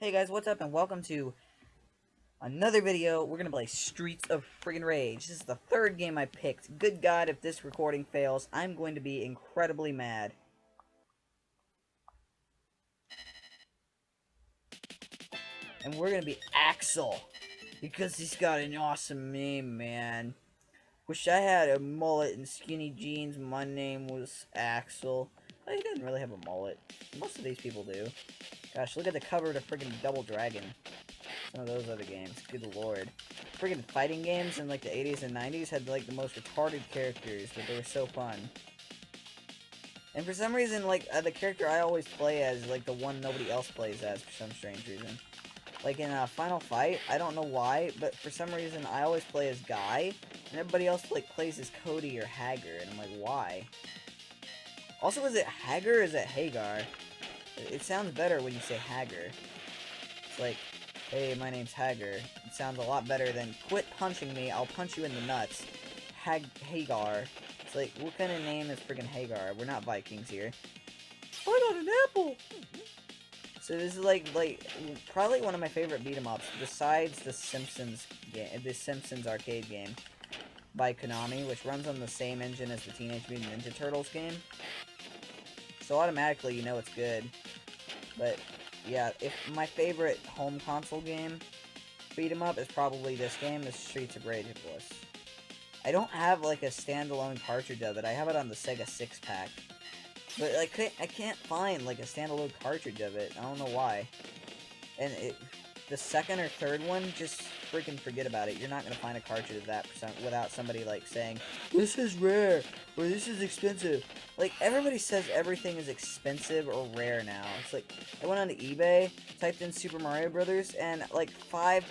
Hey guys, what's up and welcome to another video. We're gonna play Streets of Friggin' Rage. This is the third game I picked. Good God, if this recording fails, I'm going to be incredibly mad. And we're gonna be Axel, because he's got an awesome name, man. Wish I had a mullet and skinny jeans. My name was Axel. Oh, he doesn't really have a mullet. Most of these people do. Gosh, look at the cover to friggin' Double Dragon. Some of those other games. Good lord. Friggin' fighting games in like the 80s and 90s had like the most retarded characters, but they were so fun. And for some reason, like, the character I always play as, like, the one nobody else plays as for some strange reason. Like, in Final Fight, I don't know why, but for some reason, I always play as Guy, and everybody else, like, plays as Cody or Hagar, and I'm like, why? Also, is it Hagar or is it Hagar? It sounds better when you say Hagar. It's like, hey, my name's Hagar. It sounds a lot better than, quit punching me, I'll punch you in the nuts. Hagar. It's like, what kind of name is friggin' Hagar? We're not Vikings here. I got an apple! So this is like, probably one of my favorite beat 'em ups, besides the Simpsons game, the Simpsons arcade game by Konami, which runs on the same engine as the Teenage Mutant Ninja Turtles game. So automatically you know it's good. But yeah, if my favorite home console game beat 'em up is probably this game, is Streets of Rage, of course. I don't have like a standalone cartridge of it. I have it on the Sega 6-pack. But like, I can't find like a standalone cartridge of it. I don't know why. And the second or third one, just freaking forget about it. You're not gonna find a cartridge of that without somebody like saying, "This is rare," or "This is expensive." Like, everybody says everything is expensive or rare now. It's like, I went onto eBay, typed in Super Mario Brothers, and like five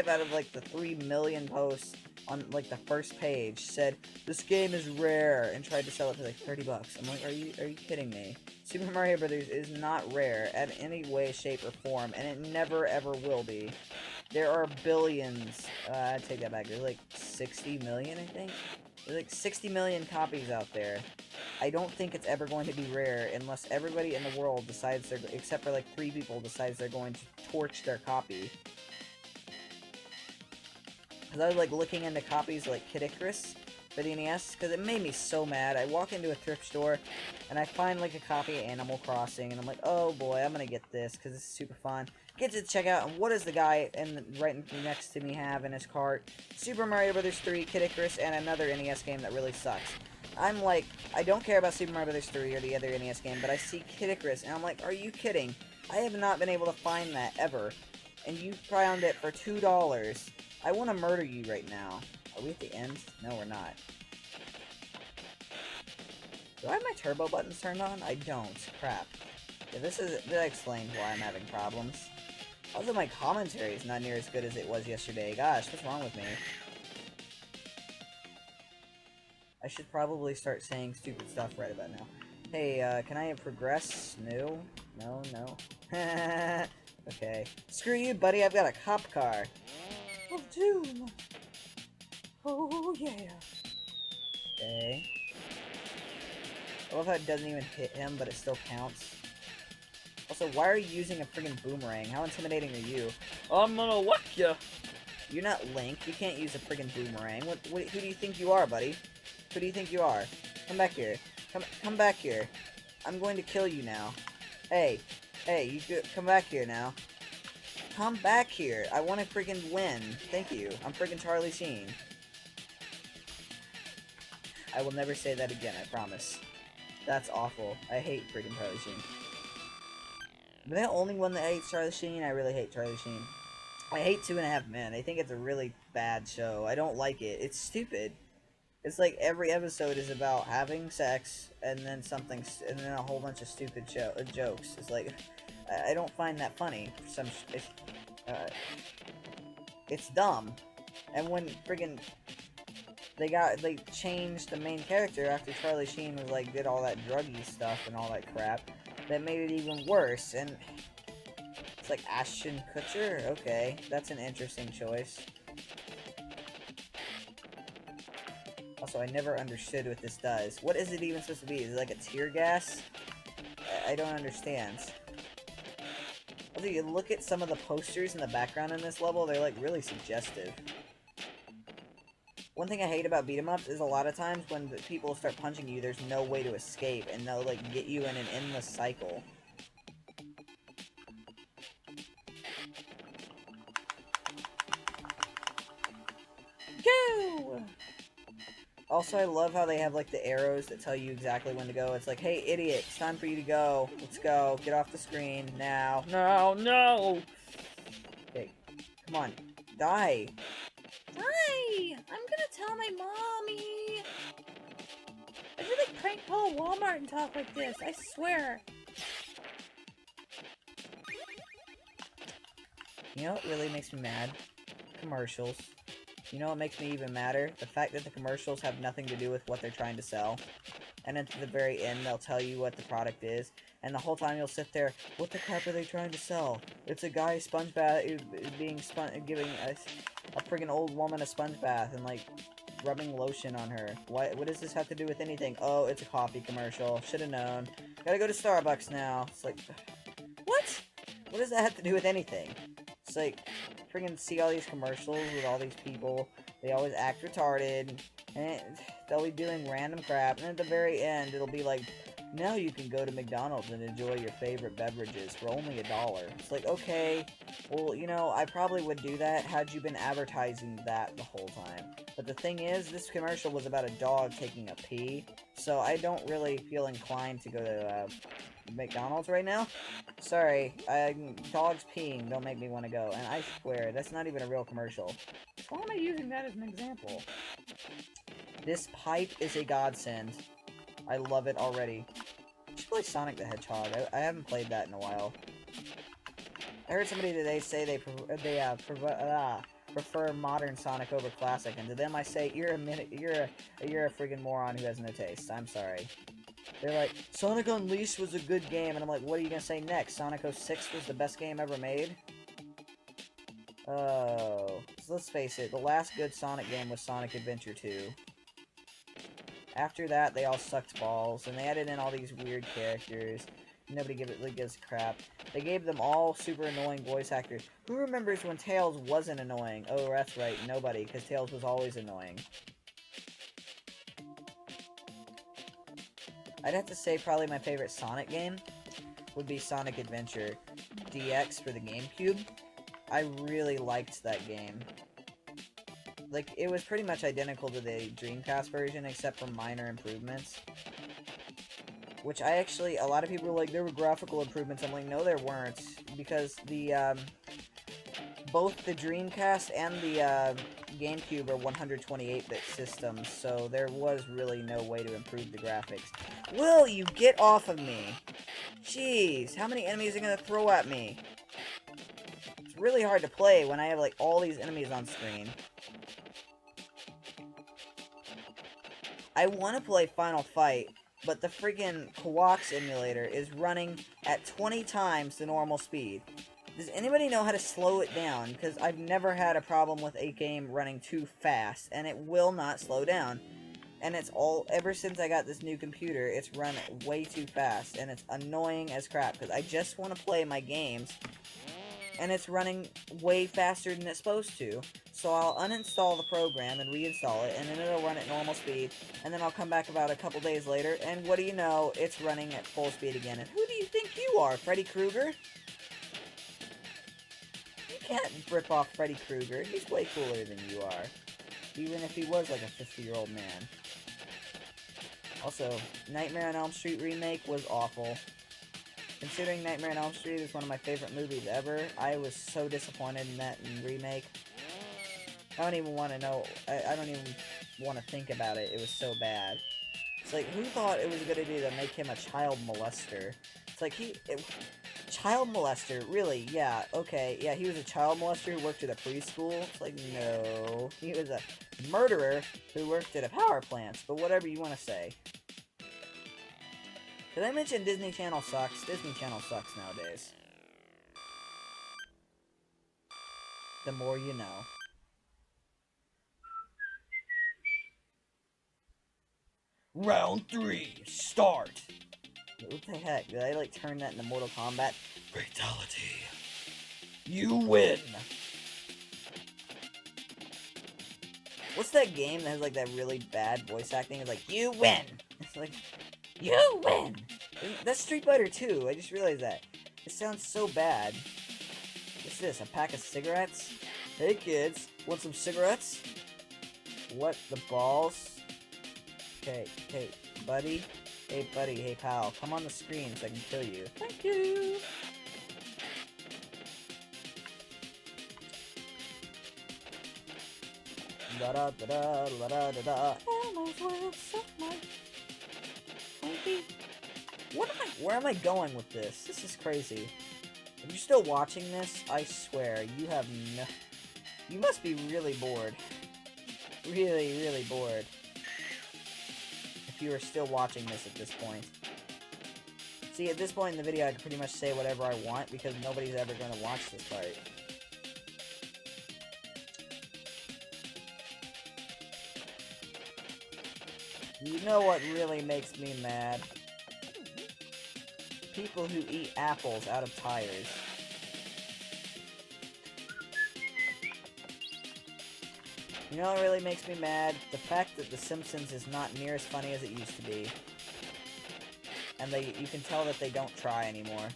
out of like the 3 million posts on like the first page said this game is rare and tried to sell it for like $30. I'm like, are you kidding me? Super Mario Brothers is not rare at any way, shape, or form, and it never ever will be. There are billions. I take that back. There's like 60 million, I think. There's like 60 million copies out there. I don't think it's ever going to be rare unless everybody in the world decides they're, except for like 3 people, decides they're going to torch their copy. Because I was like looking into copies like Kid Icarus for the NES, because it made me so mad. I walk into a thrift store, and I find like a copy of Animal Crossing, and I'm like, oh boy, I'm gonna get this, because it's super fun. Get to check out, and what does the guy right next to me have in his cart? Super Mario Bros. 3, Kid Icarus, and another NES game that really sucks. I'm like, I don't care about Super Mario Bros. 3 or the other NES game, but I see Kid Icarus, and I'm like, are you kidding? I have not been able to find that ever. And you found it for $2. I want to murder you right now. Are we at the end? No, we're not. Do I have my turbo buttons turned on? I don't. Crap. Yeah, that explains why I'm having problems. Also, my commentary is not near as good as it was yesterday. Gosh, what's wrong with me? I should probably start saying stupid stuff right about now. Hey, can I progress? No. No, no. Okay. Screw you, buddy. I've got a cop car. Of doom. Oh, yeah. Okay. I love how it doesn't even hit him, but it still counts. Also, why are you using a friggin' boomerang? How intimidating are you? I'm gonna whack ya! You're not Link. You can't use a friggin' boomerang. Who do you think you are, buddy? Who do you think you are? Come back here. Come back here. I'm going to kill you now. Hey. Hey, come back here now. Come back here. I want to friggin' win. Thank you. I'm friggin' Charlie Sheen. I will never say that again, I promise. That's awful. I hate friggin' Charlie Sheen. Am I the only one that hates Charlie Sheen? I really hate Charlie Sheen. I hate 2.5 Men. I think it's a really bad show. I don't like it. It's stupid. It's like every episode is about having sex, and then and then a whole bunch of stupid jokes. It's like, I don't find that funny. It's dumb. And when friggin' they changed the main character after Charlie Sheen was like did all that druggy stuff and all that crap, that made it even worse. And it's like Ashton Kutcher. Okay, that's an interesting choice. Also, I never understood what this does. What is it even supposed to be? Is it like a tear gas? I don't understand. Also, you look at some of the posters in the background in this level, they're like really suggestive. One thing I hate about beat 'em ups is a lot of times when the people start punching you, there's no way to escape, and they'll like get you in an endless cycle. Go! Also, I love how they have like the arrows that tell you exactly when to go. It's like, hey, idiot, it's time for you to go. Let's go. Get off the screen now. No, no! Okay, come on. Die. Die! I'm gonna tell my mommy. I should like prank call Walmart and talk like this. I swear. You know what really makes me mad? Commercials. You know what makes me even madder? The fact that the commercials have nothing to do with what they're trying to sell. And at the very end, they'll tell you what the product is. And the whole time you'll sit there, what the crap are they trying to sell? It's a guy sponge bath, giving a friggin' old woman a sponge bath and like rubbing lotion on her. What does this have to do with anything? Oh, it's a coffee commercial. Should've known. Gotta go to Starbucks now. It's like, what? What does that have to do with anything? It's like, freaking see all these commercials with all these people. They always act retarded, and they'll be doing random crap, and at the very end, it'll be like, now you can go to McDonald's and enjoy your favorite beverages for only $1. It's like, okay, well, you know, I probably would do that had you been advertising that the whole time. But the thing is, this commercial was about a dog taking a pee, so I don't really feel inclined to go to McDonald's right now. Sorry, dogs peeing don't make me want to go, and I swear, that's not even a real commercial. Why am I using that as an example? This pipe is a godsend. I love it already. I should play Sonic the Hedgehog. I haven't played that in a while. I heard somebody today say they prefer modern Sonic over classic, and to them I say, you're a friggin' moron who has no taste. I'm sorry. They're like, Sonic Unleashed was a good game, and I'm like, what are you gonna say next? Sonic 06 was the best game ever made? Oh, so let's face it, the last good Sonic game was Sonic Adventure 2. After that, they all sucked balls, and they added in all these weird characters. Nobody gives a crap. They gave them all super annoying voice actors. Who remembers when Tails wasn't annoying? Oh, that's right, nobody, because Tails was always annoying. I'd have to say probably my favorite Sonic game would be Sonic Adventure DX for the GameCube. I really liked that game. Like, it was pretty much identical to the Dreamcast version, except for minor improvements. Which I actually, a lot of people were like, there were graphical improvements. I'm like, no there weren't. Because the, both the Dreamcast and the, GameCube are 128-bit systems, so there was really no way to improve the graphics. Will you get off of me? Jeez, how many enemies are gonna throw at me? It's really hard to play when I have, like, all these enemies on screen. I want to play Final Fight, but the friggin' Quax emulator is running at 20 times the normal speed. Does anybody know how to slow it down? Because I've never had a problem with a game running too fast, and it will not slow down. And it's all, ever since I got this new computer, it's run way too fast, and it's annoying as crap, because I just want to play my games, and it's running way faster than it's supposed to. So I'll uninstall the program and reinstall it, and then it'll run at normal speed, and then I'll come back about a couple days later, and what do you know, it's running at full speed again. And who do you think you are, Freddy Krueger? You can't rip off Freddy Krueger. He's way cooler than you are, even if he was like a 50-year-old man. Also, Nightmare on Elm Street remake was awful. Considering Nightmare on Elm Street is one of my favorite movies ever, I was so disappointed in that remake. I don't even want to know, I don't even want to think about it, it was so bad. It's like, who thought it was a good idea to make him a child molester? It's like, child molester, really? Yeah, okay, yeah, he was a child molester who worked at a preschool? It's like, no. He was a murderer who worked at a power plant, but whatever you want to say. Did I mention Disney Channel sucks? Disney Channel sucks nowadays. The more you know. Round 3, start! What the heck? Did I, like, turn that into Mortal Kombat? Fatality. You win! What's that game that has like that really bad voice acting? It's like, you win! It's like, you win! That's Street Fighter 2, I just realized that. It sounds so bad. What's this, a pack of cigarettes? Hey kids, want some cigarettes? What the balls? Okay, hey, buddy. Hey, buddy, hey, pal. Come on the screen so I can kill you. Thank you! La da da da la da da da. Where am I going with this? This is crazy. If you're still watching this, I swear, you have no... You must be really bored. Really, really bored. If you are still watching this at this point. See, at this point in the video, I can pretty much say whatever I want, because nobody's ever going to watch this part. You know what really makes me mad? People who eat apples out of tires. You know what really makes me mad? The fact that The Simpsons is not near as funny as it used to be. And you can tell that they don't try anymore.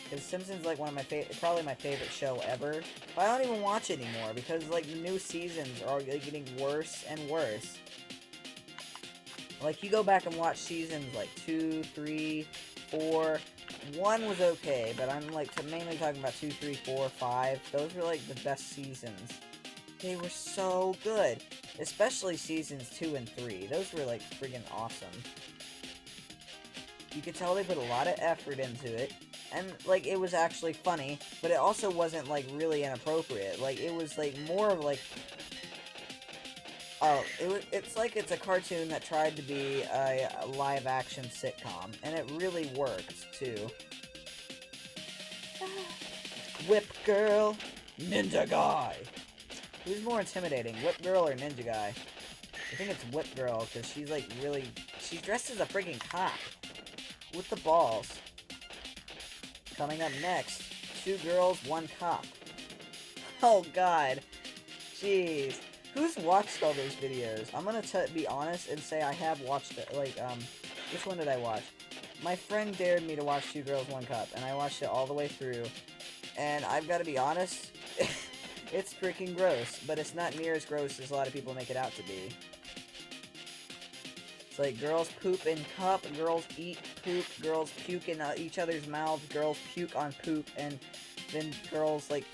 Because Simpsons is like one of my probably my favorite show ever. But I don't even watch it anymore because like the new seasons are getting worse and worse. Like you go back and watch seasons like 2, 3, 4. 1 was okay, but I'm like mainly talking about 2, 3, 4, 5. Those were like the best seasons. They were so good. Especially seasons 2 and 3. Those were like friggin' awesome. You could tell they put a lot of effort into it. And like it was actually funny, but it also wasn't like really inappropriate. Like it was like more of like it's like it's a cartoon that tried to be a live action sitcom, and it really worked too. Whip Girl, Ninja Guy. Who's more intimidating, Whip Girl or Ninja Guy? I think it's Whip Girl, because she's like really... She's dressed as a freaking cop. With the balls. Coming up next, 2 girls, 1 cop. Oh god. Jeez. Who's watched all those videos? I'm gonna be honest and say I have watched it. Like, which one did I watch? My friend dared me to watch 2 girls, 1 cup, and I watched it all the way through. And I've gotta be honest, it's freaking gross, but it's not near as gross as a lot of people make it out to be. It's like girls poop in cup, girls eat poop, girls puke in each other's mouths, girls puke on poop, and then girls, like,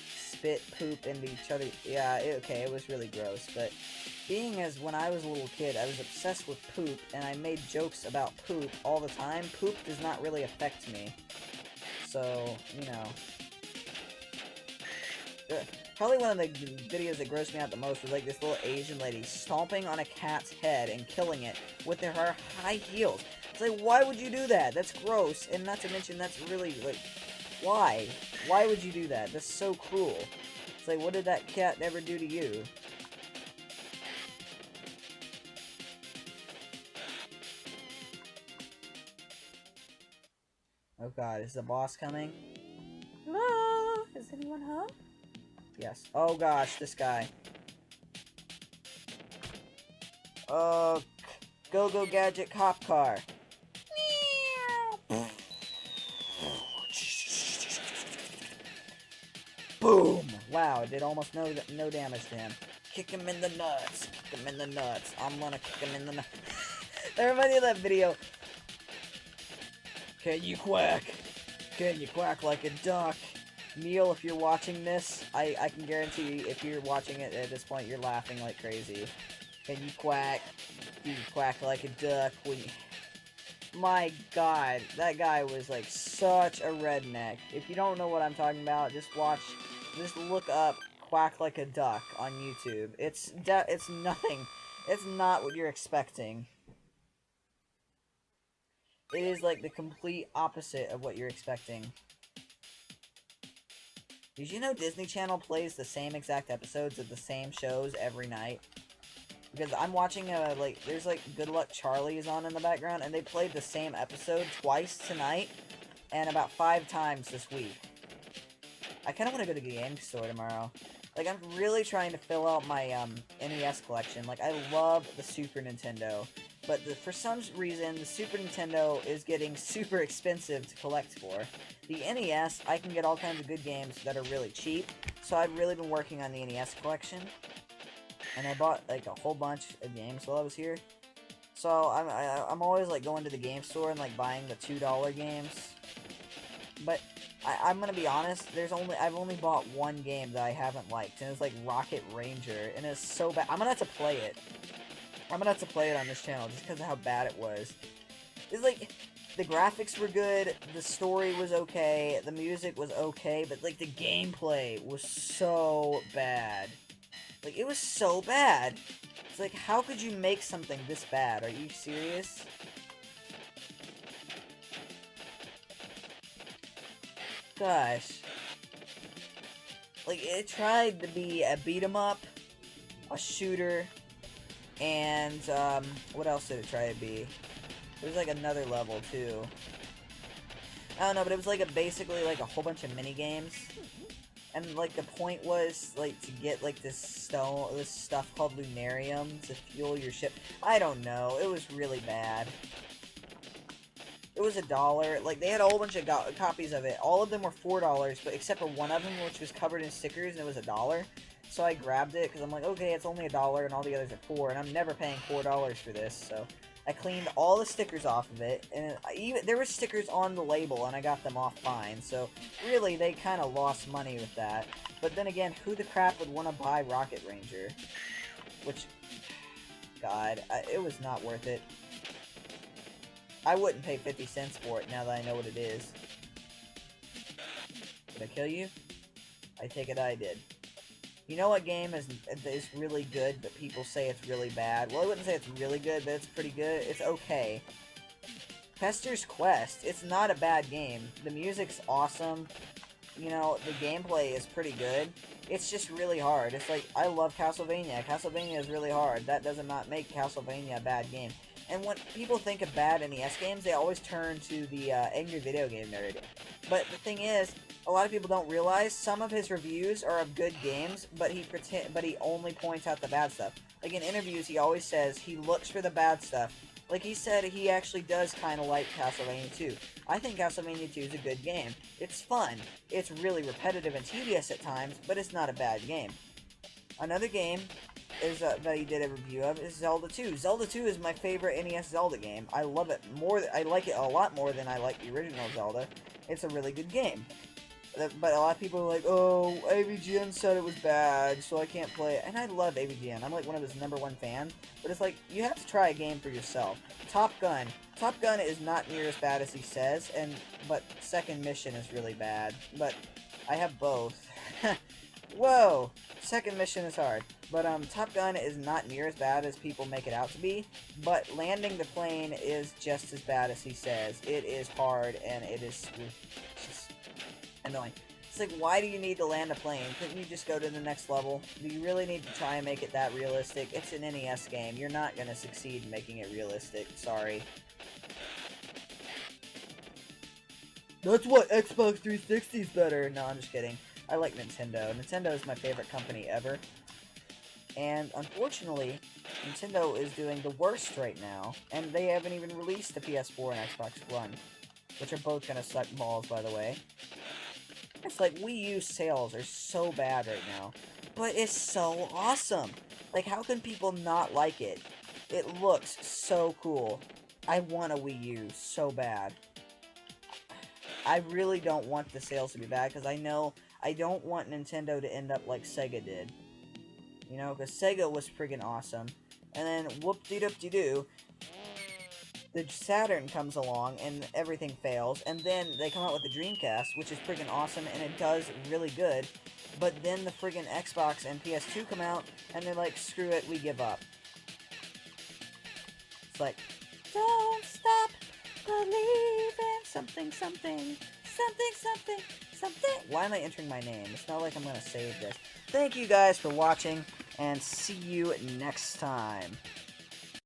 spit poop into each other. Yeah, okay, it was really gross, but being as when I was a little kid, I was obsessed with poop, and I made jokes about poop all the time. Poop does not really affect me. So, you know. Probably one of the videos that grossed me out the most was like this little Asian lady stomping on a cat's head and killing it with her high heels. It's like, why would you do that? That's gross, and not to mention that's really, like, why? Why would you do that? That's so cruel. It's like, what did that cat ever do to you? Oh god, is the boss coming? Hello? Is anyone home? Yes. Oh gosh, this guy. Go-Go Gadget cop car. Boom! Wow, it did almost no damage to him. Kick him in the nuts. Kick him in the nuts. I'm gonna kick him in the nuts. That reminds me of that video. Can you quack? Can you quack like a duck? Neil, if you're watching this, I can guarantee you, if you're watching it at this point, you're laughing like crazy. Can you quack? You quack like a duck when you... My god, that guy was like such a redneck. If you don't know what I'm talking about, just look up Quack Like a Duck on YouTube. It's nothing. It's not what you're expecting. It is like the complete opposite of what you're expecting. Did you know Disney Channel plays the same exact episodes of the same shows every night? Because I'm watching, there's, like, Good Luck Charlie is on in the background, and they played the same episode twice tonight, and about 5 times this week. I kind of want to go to the game store tomorrow. Like, I'm really trying to fill out my NES collection. Like, I love the Super Nintendo, but for some reason, the Super Nintendo is getting super expensive to collect for. The NES, I can get all kinds of good games that are really cheap, so I've really been working on the NES collection. And I bought, like, a whole bunch of games while I was here. So, I'm always, like, going to the game store and, like, buying the $2 games. But I'm gonna be honest, I've only bought one game that I haven't liked, and it's like Rocket Ranger, and it's so bad. I'm gonna have to play it. I'm gonna have to play it on this channel just because of how bad it was. It's like, the graphics were good, the story was okay, the music was okay, but like the gameplay was so bad. Like, it was so bad. It's like, how could you make something this bad? Are you serious? Gosh. Like, it tried to be a beat-em-up, a shooter, and, what else did it try to be? There's, like, another level, too. I don't know, but it was, like, basically, like, a whole bunch of mini-games. And, like, the point was, like, to get, like, this stuff called Lunarium to fuel your ship. I don't know. It was really bad. It was $1. Like, they had a whole bunch of copies of it. All of them were $4, but except for one of them, which was covered in stickers, and it was $1. So I grabbed it, because I'm like, okay, it's only $1, and all the others are $4, and I'm never paying $4 for this, so I cleaned all the stickers off of it, and there were stickers on the label, and I got them off fine, so really, they kind of lost money with that. But then again, who the crap would want to buy Rocket Ranger? Which, God, it was not worth it. I wouldn't pay 50 cents for it now that I know what it is. Did I kill you? I take it I did. You know what game is really good, but people say it's really bad? Well, I wouldn't say it's really good, but it's pretty good. It's okay. Pester's Quest. It's not a bad game. The music's awesome. You know, the gameplay is pretty good. It's just really hard. It's like, I love Castlevania. Castlevania is really hard. That does not make Castlevania a bad game. And when people think of bad NES games, they always turn to the Angry Video Game Nerd. But the thing is, a lot of people don't realize some of his reviews are of good games, but he only points out the bad stuff. Like in interviews, he always says he looks for the bad stuff. Like he said, he actually does kind of like Castlevania 2. I think Castlevania 2 is a good game. It's fun. It's really repetitive and tedious at times, but it's not a bad game. Another game that he did a review of is Zelda 2. Zelda 2 is my favorite NES Zelda game. I love it more. I like it a lot more than I like the original Zelda. It's a really good game. But a lot of people are like, oh, AVGN said it was bad, so I can't play it. And I love AVGN. I'm like one of his #1 fans. But it's like, you have to try a game for yourself. Top Gun. Top Gun is not near as bad as he says, but Second Mission is really bad. But I have both. Whoa! Second Mission is hard. But Top Gun is not near as bad as people make it out to be. But landing the plane is just as bad as he says. It is hard, and it is just annoying. It's like, why do you need to land a plane? Couldn't you just go to the next level? Do you really need to try and make it that realistic? It's an NES game. You're not going to succeed in making it realistic. Sorry. That's what Xbox 360 is better. No, I'm just kidding. I like Nintendo. Nintendo is my favorite company ever. And unfortunately, Nintendo is doing the worst right now. And they haven't even released the PS4 and Xbox One. Which are both going to suck balls, by the way. It's like, Wii U sales are so bad right now. But it's so awesome. Like, how can people not like it? It looks so cool. I want a Wii U so bad. I really don't want the sales to be bad, because I know I don't want Nintendo to end up like Sega did. You know, because Sega was friggin' awesome. And then, whoop-de-doop-de-doo, the Saturn comes along and everything fails, and then they come out with the Dreamcast, which is friggin' awesome, and it does really good, but then the friggin' Xbox and PS2 come out, and they're like, screw it, we give up. It's like, don't stop believing something, something, something, something, something. Why am I entering my name? It's not like I'm gonna save this. Thank you guys for watching, and see you next time.